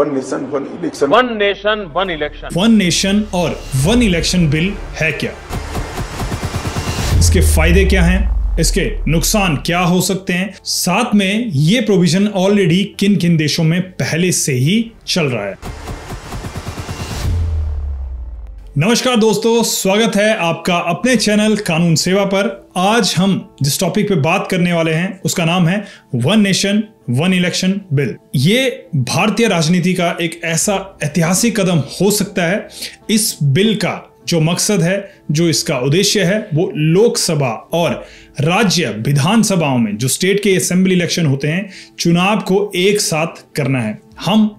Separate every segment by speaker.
Speaker 1: One nation one election.
Speaker 2: One nation one election.
Speaker 3: One nation और one election bill है क्या? इसके फायदे क्या हैं? इसके नुकसान क्या हो सकते हैं? साथ में ये प्रोविजन ऑलरेडी किन किन देशों में पहले से ही चल रहा है। नमस्कार दोस्तों, स्वागत है आपका अपने चैनल कानून सेवा पर। आज हम जिस टॉपिक पे बात करने वाले हैं उसका नाम है one nation one election bill. ये भारतीय राजनीति का एक ऐसा ऐतिहासिक कदम हो सकता है। इस बिल का जो मकसद है, जो इसका उद्देश्य है, वो लोकसभा और राज्य विधानसभाओं में जो स्टेट के असेंबली इलेक्शन होते हैं, चुनाव को एक साथ करना है। हम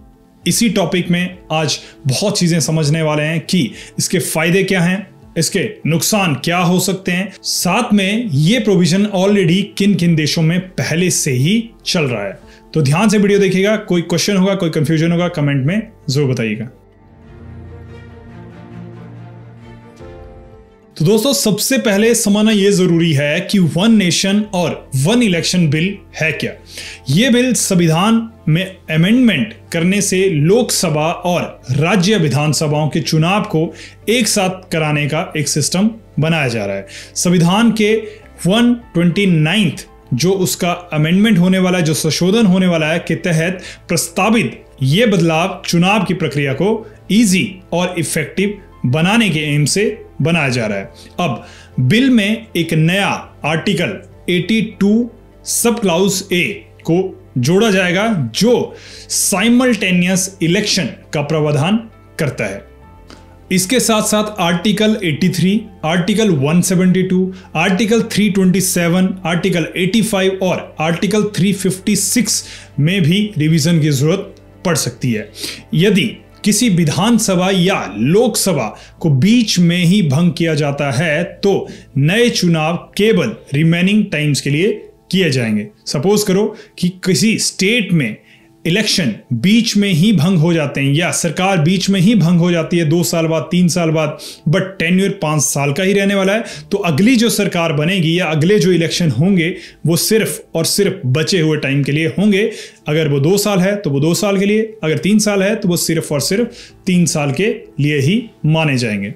Speaker 3: इसी टॉपिक में आज बहुत चीजें समझने वाले हैं कि इसके फायदे क्या हैं, इसके नुकसान क्या हो सकते हैं, साथ में ये प्रोविजन ऑलरेडी किन किन देशों में पहले से ही चल रहा है। तो ध्यान से वीडियो देखिएगा। कोई क्वेश्चन होगा, कोई कंफ्यूजन होगा, कमेंट में जरूर बताइएगा। तो दोस्तों, सबसे पहले समझना यह जरूरी है कि वन नेशन और वन इलेक्शन बिल है क्या। यह बिल संविधान में अमेंडमेंट करने से लोकसभा और राज्य विधानसभाओं के चुनाव को एक साथ कराने का एक सिस्टम बनाया जा रहा है। संविधान के 129 जो उसका अमेंडमेंट होने वाला है, जो संशोधन होने वाला है, के तहत प्रस्तावित ये बदलाव चुनाव की प्रक्रिया को इजी और इफेक्टिव बनाने के एम से बनाया जा रहा है। अब बिल में एक नया आर्टिकल 82 सब क्लाउज ए को जोड़ा जाएगा जो साइमल्टेनियस इलेक्शन का प्रावधान करता है। इसके साथ साथ आर्टिकल 83, आर्टिकल 172, आर्टिकल 327, आर्टिकल 85 और आर्टिकल 356 में भी रिवीजन की जरूरत पड़ सकती है। यदि किसी विधानसभा या लोकसभा को बीच में ही भंग किया जाता है तो नए चुनाव केवल रिमेनिंग टाइम्स के लिए किए जाएंगे। सपोज करो कि किसी स्टेट में इलेक्शन बीच में ही भंग हो जाते हैं या सरकार बीच में ही भंग हो जाती है 2 साल बाद, 3 साल बाद, बट टेन्योर 5 साल का ही रहने वाला है, तो अगली जो सरकार बनेगी या अगले जो इलेक्शन होंगे वो सिर्फ और सिर्फ बचे हुए टाइम के लिए होंगे। अगर वो 2 साल है तो वो 2 साल के लिए, अगर 3 साल है तो वो सिर्फ और सिर्फ 3 साल के लिए ही माने जाएंगे।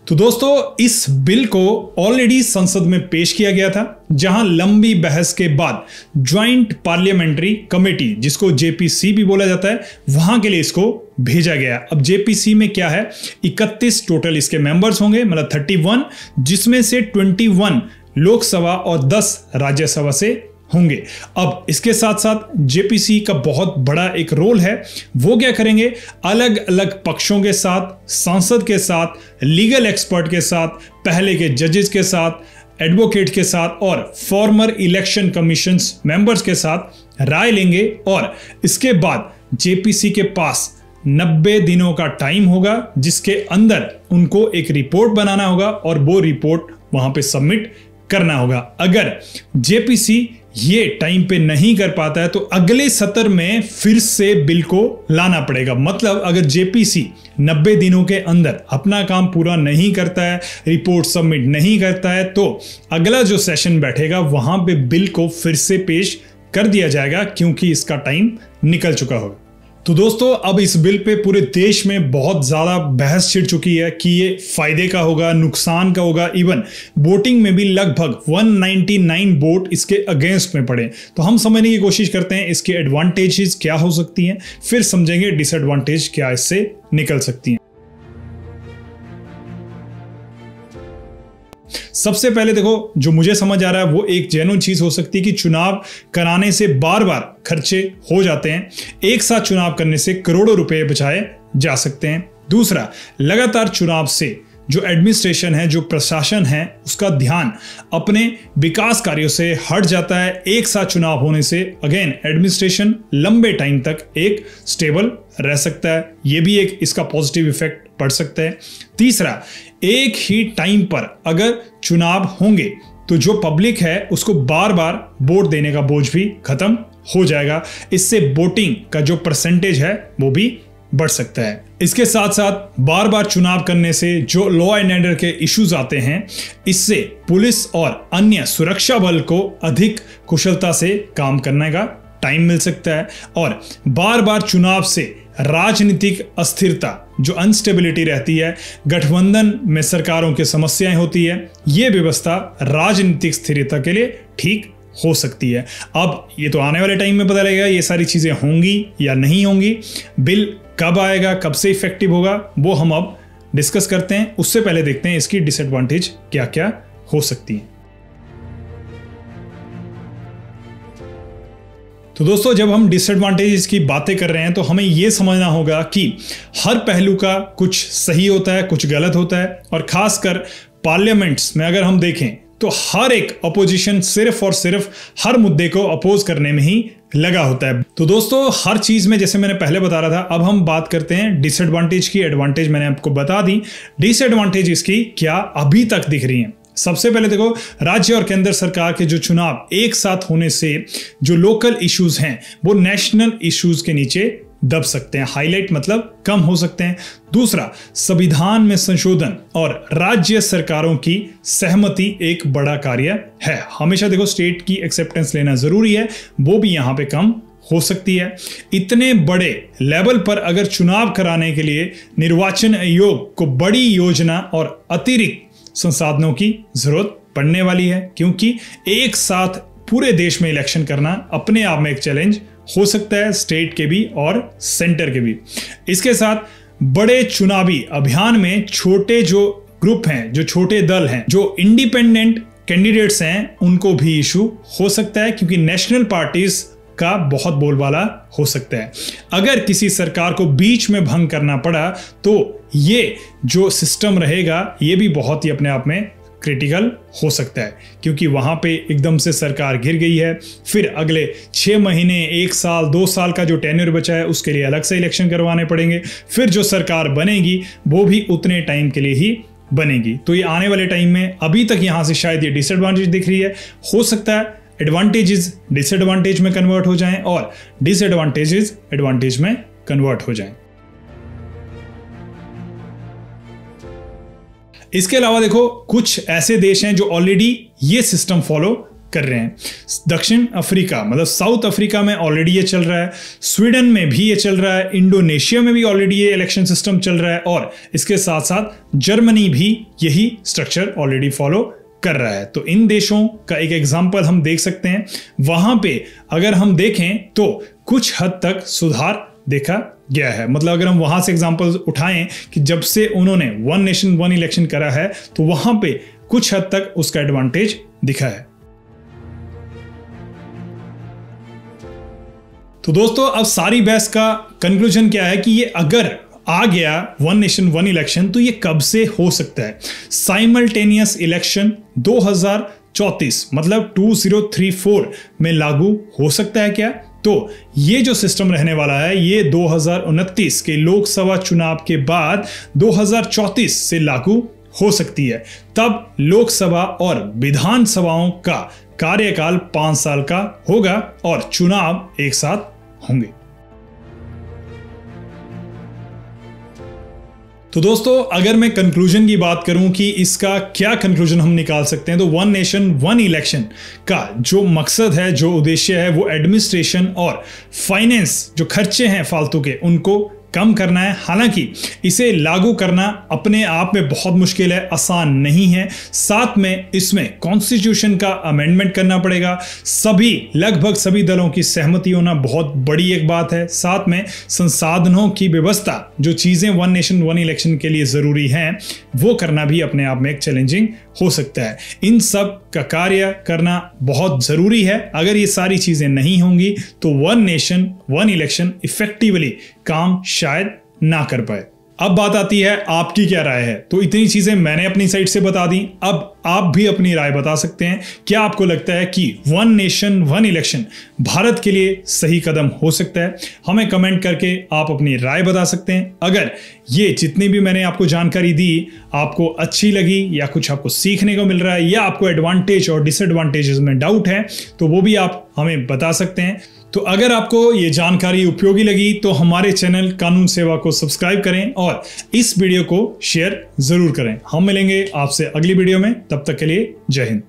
Speaker 3: तो दोस्तों, इस बिल को ऑलरेडी संसद में पेश किया गया था, जहां लंबी बहस के बाद ज्वाइंट पार्लियामेंट्री कमेटी, जिसको जेपीसी भी बोला जाता है, वहां के लिए इसको भेजा गया। अब जेपीसी में क्या है, 31 टोटल इसके मेंबर्स होंगे, मतलब 31, जिसमें से 21 लोकसभा और 10 राज्यसभा से होंगे। अब इसके साथ साथ जेपीसी का बहुत बड़ा एक रोल है। वो क्या करेंगे, अलग अलग पक्षों के साथ, सांसद के साथ, लीगल एक्सपर्ट के साथ, पहले के जजेस के साथ, एडवोकेट के साथ और फॉर्मर इलेक्शन कमीशन मेंबर्स के साथ राय लेंगे और इसके बाद जेपीसी के पास 90 दिनों का टाइम होगा, जिसके अंदर उनको एक रिपोर्ट बनाना होगा और वो रिपोर्ट वहां पे सबमिट करना होगा। अगर जेपीसी ये टाइम पे नहीं कर पाता है तो अगले सत्र में फिर से बिल को लाना पड़ेगा। मतलब अगर जेपीसी 90 दिनों के अंदर अपना काम पूरा नहीं करता है, रिपोर्ट सबमिट नहीं करता है, तो अगला जो सेशन बैठेगा वहां पे बिल को फिर से पेश कर दिया जाएगा, क्योंकि इसका टाइम निकल चुका होगा। तो दोस्तों, अब इस बिल पे पूरे देश में बहुत ज्यादा बहस छिड़ चुकी है कि ये फायदे का होगा, नुकसान का होगा। इवन वोटिंग में भी लगभग 199 वोट इसके अगेंस्ट में पड़े। तो हम समझने की कोशिश करते हैं इसके एडवांटेजेस क्या हो सकती हैं, फिर समझेंगे डिसएडवांटेज क्या इससे निकल सकती हैं। सबसे पहले देखो, जो मुझे समझ आ रहा है वो एक जेन्युइन चीज हो सकती है कि चुनाव कराने से बार बार खर्चे हो जाते हैं। एक साथ चुनाव करने से करोड़ों रुपए बचाए जा सकते हैं। दूसरा, लगातार चुनाव से जो एडमिनिस्ट्रेशन है, जो प्रशासन है, उसका ध्यान अपने विकास कार्यों से हट जाता है। एक साथ चुनाव होने से अगेन एडमिनिस्ट्रेशन लंबे टाइम तक एक स्टेबल रह सकता है। यह भी एक इसका पॉजिटिव इफेक्ट पड़ सकता है। तीसरा, एक ही टाइम पर अगर चुनाव होंगे तो जो पब्लिक है उसको बार बार वोट देने का बोझ भी खत्म हो जाएगा। इससे वोटिंग का जो परसेंटेज है वो भी बढ़ सकता है। इसके साथ साथ बार बार चुनाव करने से जो लॉ एंड ऑर्डर के इश्यूज आते हैं, इससे पुलिस और अन्य सुरक्षा बल को अधिक कुशलता से काम करने का टाइम मिल सकता है। और बार बार चुनाव से राजनीतिक अस्थिरता, जो अनस्टेबिलिटी रहती है, गठबंधन में सरकारों की समस्याएं होती है, ये व्यवस्था राजनीतिक स्थिरता के लिए ठीक हो सकती है। अब ये तो आने वाले टाइम में पता लगेगा ये सारी चीजें होंगी या नहीं होंगी। बिल कब आएगा, कब से इफेक्टिव होगा, वो हम अब डिस्कस करते हैं। उससे पहले देखते हैं इसकी डिसएडवांटेज क्या क्या हो सकती है। तो दोस्तों, जब हम डिसएडवांटेजेस की बातें कर रहे हैं तो हमें यह समझना होगा कि हर पहलू का कुछ सही होता है, कुछ गलत होता है। और खासकर पार्लियामेंट्स में अगर हम देखें तो हर एक अपोजिशन सिर्फ और सिर्फ हर मुद्दे को अपोज करने में ही लगा होता है। तो दोस्तों, हर चीज में जैसे मैंने पहले बता रहा था, अब हम बात करते हैं डिसएडवांटेज की। एडवांटेज मैंने आपको बता दी, डिसएडवांटेज इसकी क्या अभी तक दिख रही है। सबसे पहले देखो, राज्य और केंद्र सरकार के जो चुनाव एक साथ होने से जो लोकल इश्यूज हैं वो नेशनल इश्यूज के नीचे दब सकते हैं, हाईलाइट मतलब कम हो सकते हैं। दूसरा, संविधान में संशोधन और राज्य सरकारों की सहमति एक बड़ा कार्य है। हमेशा देखो, स्टेट की एक्सेप्टेंस लेना जरूरी है, वो भी यहां पे कम हो सकती है। इतने बड़े लेवल पर अगर चुनाव कराने के लिए निर्वाचन आयोग को बड़ी योजना और अतिरिक्त संसाधनों की जरूरत पड़ने वाली है, क्योंकि एक साथ पूरे देश में इलेक्शन करना अपने आप में एक चैलेंज हो सकता है, स्टेट के भी और सेंटर के भी। इसके साथ बड़े चुनावी अभियान में छोटे जो ग्रुप हैं, जो छोटे दल हैं, जो इंडिपेंडेंट कैंडिडेट्स हैं, उनको भी इशू हो सकता है, क्योंकि नेशनल पार्टीज का बहुत बोलबाला हो सकता है। अगर किसी सरकार को बीच में भंग करना पड़ा तो ये जो सिस्टम रहेगा ये भी बहुत ही अपने आप में क्रिटिकल हो सकता है, क्योंकि वहां पे एकदम से सरकार गिर गई है, फिर अगले 6 महीने, 1 साल, 2 साल का जो टेन्योर बचा है उसके लिए अलग से इलेक्शन करवाने पड़ेंगे, फिर जो सरकार बनेगी वो भी उतने टाइम के लिए ही बनेगी। तो ये आने वाले टाइम में, अभी तक यहां से शायद ये डिसएडवांटेज दिख रही है, हो सकता है एडवांटेजेस डिसएडवांटेज में कन्वर्ट हो जाएं और डिसएडवांटेजेस एडवांटेज में कन्वर्ट हो जाएं। इसके अलावा देखो, कुछ ऐसे देश हैं जो ऑलरेडी ये सिस्टम फॉलो कर रहे हैं। दक्षिण अफ्रीका मतलब साउथ अफ्रीका में ऑलरेडी ये चल रहा है, स्वीडन में भी ये चल रहा है, इंडोनेशिया में भी ऑलरेडी ये इलेक्शन सिस्टम चल रहा है, और इसके साथ साथ जर्मनी भी यही स्ट्रक्चर ऑलरेडी फॉलो कर रहा है। तो इन देशों का एक एग्जांपल हम देख सकते हैं। वहां पे अगर हम देखें तो कुछ हद तक सुधार देखा गया है। मतलब अगर हम वहां से एग्जांपल्स उठाएं कि जब से उन्होंने वन नेशन वन इलेक्शन करा है तो वहां पे कुछ हद तक उसका एडवांटेज दिखा है। तो दोस्तों, अब सारी बहस का कंक्लूजन क्या है कि ये अगर आ गया वन नेशन वन इलेक्शन तो ये कब से हो सकता है। साइमल्टेनियस इलेक्शन 2034 मतलब 2034 में लागू हो सकता है क्या? तो ये जो सिस्टम रहने वाला है ये 2029 के लोकसभा चुनाव के बाद 2034 से लागू हो सकती है। तब लोकसभा और विधानसभाओं का कार्यकाल 5 साल का होगा और चुनाव एक साथ होंगे। तो दोस्तों, अगर मैं कंक्लूजन की बात करूं कि इसका क्या कंक्लूजन हम निकाल सकते हैं, तो वन नेशन वन इलेक्शन का जो मकसद है, जो उद्देश्य है, वो एडमिनिस्ट्रेशन और फाइनेंस जो खर्चे हैं फालतू के उनको कम करना है। हालांकि इसे लागू करना अपने आप में बहुत मुश्किल है, आसान नहीं है। साथ में इसमें कॉन्स्टिट्यूशन का अमेंडमेंट करना पड़ेगा, लगभग सभी दलों की सहमति होना बहुत बड़ी एक बात है। साथ में संसाधनों की व्यवस्था, जो चीजें वन नेशन वन इलेक्शन के लिए जरूरी हैं, वो करना भी अपने आप में एक चैलेंजिंग हो सकता है। इन सब का कार्य करना बहुत जरूरी है। अगर ये सारी चीजें नहीं होंगी तो one nation one election effectively काम शायद ना कर पाए। अब बात आती है आपकी क्या राय है। तो इतनी चीजें मैंने अपनी साइड से बता दी, अब आप भी अपनी राय बता सकते हैं। क्या आपको लगता है कि one nation one election Bharat के लिए सही कदम हो सकता है? हमें कमेंट करके आप अपनी राय बता सकते हैं। अगर ये जितनी भी मैंने आपको जानकारी दी आपको अच्छी लगी या कुछ आपको सीखने को मिल रहा है या आपको एडवांटेज और डिसएडवांटेजेस में डाउट है तो वो भी आप हमें बता सकते हैं। तो अगर आपको ये जानकारी उपयोगी लगी तो हमारे चैनल कानून सेवा को सब्सक्राइब करें और इस वीडियो को शेयर जरूर करें। हम मिलेंगे आपसे अगली वीडियो में, तब तक के लिए जय हिंद।